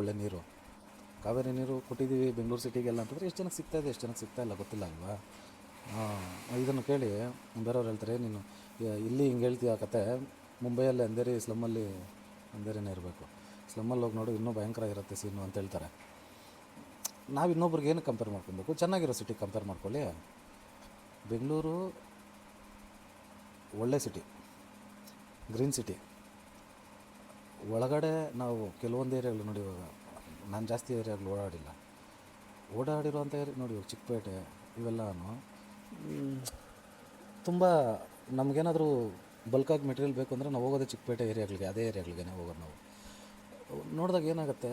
ಒಳ್ಳೆ ನೀರು, ಕಾವೇರಿ ನೀರು ಕೊಟ್ಟಿದ್ದೀವಿ ಬೆಂಗಳೂರು ಸಿಟಿಗೆಲ್ಲ ಅಂತಂದರೆ ಎಷ್ಟು ಜನಕ್ಕೆ ಸಿಗ್ತಾಯಿದೆ, ಎಷ್ಟು ಜನಕ್ಕೆ ಸಿಗ್ತಾಯಿಲ್ಲ ಗೊತ್ತಿಲ್ಲ ಅಲ್ವಾ. ಇದನ್ನು ಕೇಳಿ ಬೇರೆಯವ್ರು ಹೇಳ್ತಾರೆ, ನೀನು ಇಲ್ಲಿ ಹಿಂಗೆ ಹೇಳ್ತೀಯ ಕತೆ, ಮುಂಬೈಯಲ್ಲಿ ಅಂಧೇರಿ ಸ್ಲಮ್ಮಲ್ಲಿ ಅಂಧೇರಿನೇ ಇರಬೇಕು, ಸ್ಲಮ್ಮಲ್ಲಿ ಹೋಗಿ ನೋಡು ಇನ್ನೂ ಭಯಂಕರ ಇರುತ್ತೆ ಸೀನು ಅಂತ ಹೇಳ್ತಾರೆ. ನಾವು ಇನ್ನೊಬ್ರಿಗೆ ಏನು ಕಂಪೇರ್ ಮಾಡ್ಕೊಬೇಕು, ಚೆನ್ನಾಗಿರೋ ಸಿಟಿ ಕಂಪೇರ್ ಮಾಡ್ಕೊಳ್ಳಿ. ಬೆಂಗಳೂರು ಒಳ್ಳೆ ಸಿಟಿ, ಗ್ರೀನ್ ಸಿಟಿ. ಒಳಗಡೆ ನಾವು ಕೆಲವೊಂದು ಏರಿಯಾಗಳು ನೋಡಿ, ಇವಾಗ ನಾನು ಜಾಸ್ತಿ ಏರಿಯಾಗಳು ಓಡಾಡಿರುವಂಥ ಏರಿಯಾ ನೋಡಿ, ಇವಾಗ ಚಿಕ್ಕಪೇಟೆ ಇವೆಲ್ಲನೂ ತುಂಬ ನಮಗೇನಾದರೂ ಬಲ್ಕಾಗಿ ಮೆಟೀರಿಯಲ್ ಬೇಕು ಅಂದರೆ ನಾವು ಹೋಗೋದೇ ಚಿಕ್ಕಪೇಟೆ ಏರಿಯಾಗಳಿಗೆ, ಅದೇ ಏರಿಯಾಗಳಿಗೆ ಹೋಗೋದು. ನಾವು ನೋಡಿದಾಗ ಏನಾಗುತ್ತೆ,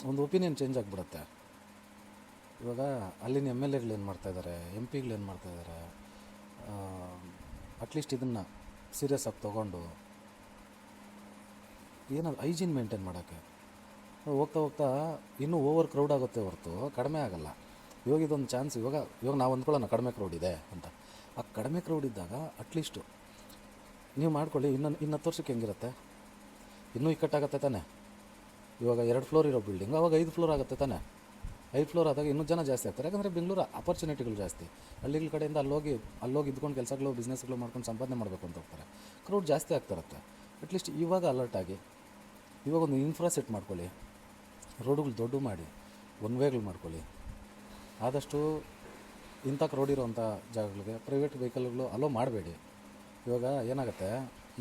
ಒಂದು ಒಪಿನಿಯನ್ ಚೇಂಜ್ ಆಗಿಬಿಡುತ್ತೆ. ಇವಾಗ ಅಲ್ಲಿನ MLAಗಳು ಏನು ಮಾಡ್ತಾಯಿದ್ದಾರೆ, MP ಗಳು ಏನು ಮಾಡ್ತಾಯಿದ್ದಾರೆ, ಅಟ್ಲೀಸ್ಟ್ ಇದನ್ನು ಸೀರಿಯಸ್ ಆಗಿ ತೊಗೊಂಡು ಏನಾದ್ರು ಹೈಜೀನ್ ಮೇಂಟೈನ್ ಮಾಡೋಕ್ಕೆ ಹೋಗ್ತಾ ಹೋಗ್ತಾ ಇನ್ನೂ ಓವರ್ ಕ್ರೌಡ್ ಆಗುತ್ತೆ ಹೊರತು ಕಡಿಮೆ ಆಗೋಲ್ಲ. ಇವಾಗ ಇದೊಂದು ಚಾನ್ಸ್, ಇವಾಗ ನಾವು ಅಂದ್ಕೊಳ್ಳೋಣ ಕಡಿಮೆ ಕ್ರೌಡ್ ಇದೆ ಅಂತ. ಆ ಕಡಿಮೆ ಕ್ರೌಡ್ ಇದ್ದಾಗ ಅಟ್ಲೀಸ್ಟು ನೀವು ಮಾಡ್ಕೊಳ್ಳಿ. ಇನ್ನು 10 ವರ್ಷಕ್ಕೆ ಹೆಂಗಿರುತ್ತೆ, ಇನ್ನೂ ಇಕ್ಕಟ್ಟಾಗತ್ತೆ ತಾನೆ. ಇವಾಗ 2 ಫ್ಲೋರ್ ಇರೋ ಬಿಲ್ಡಿಂಗ್ ಅವಾಗ 5 ಫ್ಲೋರ್ ಆಗುತ್ತೆ ತಾನೆ. 5 ಫ್ಲೋರ್ ಆದಾಗ ಇನ್ನೂ ಜನ ಜಾಸ್ತಿ ಆಗ್ತಾರೆ, ಯಾಕಂದರೆ ಬೆಂಗಳೂರು ಅಪರ್ಚುನಿಟಿಗಳು ಜಾಸ್ತಿ. ಹಳ್ಳಿಗಳ ಕಡೆಯಿಂದ ಅಲ್ಲೋಗಿ ಇದ್ಕೊಂಡು ಕೆಲಸಗಳು ಬಿಸ್ನೆಸ್ಗಳು ಮಾಡ್ಕೊಂಡು ಸಂಪಾದನೆ ಮಾಡಬೇಕು ಅಂತ ಹೋಗ್ತಾರೆ, ಕ್ರೌಡ್ ಜಾಸ್ತಿ ಆಗ್ತಿರುತ್ತೆ. ಅಟ್ಲೀಸ್ಟ್ ಇವಾಗ ಅಲರ್ಟ್ ಆಗಿ ಇವಾಗ ಒಂದು ಇನ್ಫ್ರಾ ಸೆಟ್ ಮಾಡ್ಕೊಳ್ಳಿ, ರೋಡುಗಳು ದೊಡ್ಡ ಮಾಡಿ, ಒನ್ ವೇಗಳು ಮಾಡ್ಕೊಳ್ಳಿ. ಆದಷ್ಟು ಇಂಥ ಕ್ರೌಡ್ ಇರೋವಂಥ ಜಾಗಗಳಿಗೆ ಪ್ರೈವೇಟ್ ವೆಹಿಕಲ್ಗಳು ಅಲೋ ಮಾಡಬೇಡಿ. ಇವಾಗ ಏನಾಗುತ್ತೆ,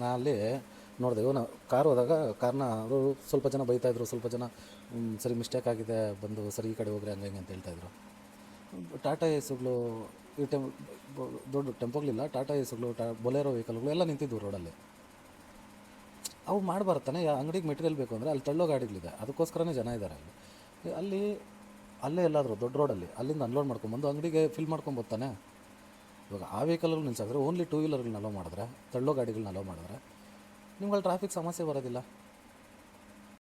ನಾ ಅಲ್ಲಿ ನೋಡಿದೆ, ಇವಾಗ ಕಾರ್ ಹೋದಾಗ ಕಾರ್ನ ಅವರು ಸ್ವಲ್ಪ ಜನ ಬೈತಾಯಿದ್ರು, ಸ್ವಲ್ಪ ಜನ ಸರಿ ಮಿಸ್ಟೇಕ್ ಆಗಿದೆ ಬಂದು ಸರಿ ಈ ಕಡೆ ಹೋಗ್ರಿ ಹಂಗೆ ಅಂತ ಹೇಳ್ತಾಯಿದ್ರು. ಟಾಟಾ ಏಸುಗಳು ಈ ದೊಡ್ಡ ಟೆಂಪೋಗಳಿಲ್ಲ, ಟಾಟಾ ಏಸುಗಳು, ಬೊಲೆರೋ ವೆಹಿಕಲ್ಗಳು ಎಲ್ಲ ನಿಂತಿದ್ವು ರೋಡಲ್ಲಿ. ಅವು ಮಾಡಬಾರ್ತಾನೆ. ಅಂಗಡಿಗೆ ಮೆಟೀರಿಯಲ್ ಬೇಕು ಅಂದರೆ ಅಲ್ಲಿ ತಳ್ಳೋ ಗಾಡಿಗಳಿದೆ, ಅದಕ್ಕೋಸ್ಕರನೇ ಜನ ಇದ್ದಾರೆ ಅಲ್ಲಿ. ಅಲ್ಲೇ ಎಲ್ಲಾದರೂ ದೊಡ್ಡ ರೋಡಲ್ಲಿ ಅಲ್ಲಿಂದ ಅನ್ಲೋಡ್ ಮಾಡ್ಕೊಂಬಂದು ಅಂಗಡಿಗೆ ಫಿಲ್ ಮಾಡ್ಕೊಂಬೋತಾನೆ. ಇವಾಗ ಆ ವೆಹಿಕಲ್ಗಳು ನಿಲ್ಸಿದ್ರೆ ಓನ್ಲಿ 2 ವೀಲರ್ಗಳನ್ನ ಅಲೋ ಮಾಡಿದ್ರೆ, ತಳ್ಳೋ ಗಾಡಿಗಳನ್ನ ಅಲೋ ಮಾಡಿದ್ರೆ ನಿಮ್ಗೆ ಟ್ರಾಫಿಕ್ ಸಮಸ್ಯೆ ಬರೋದಿಲ್ಲ.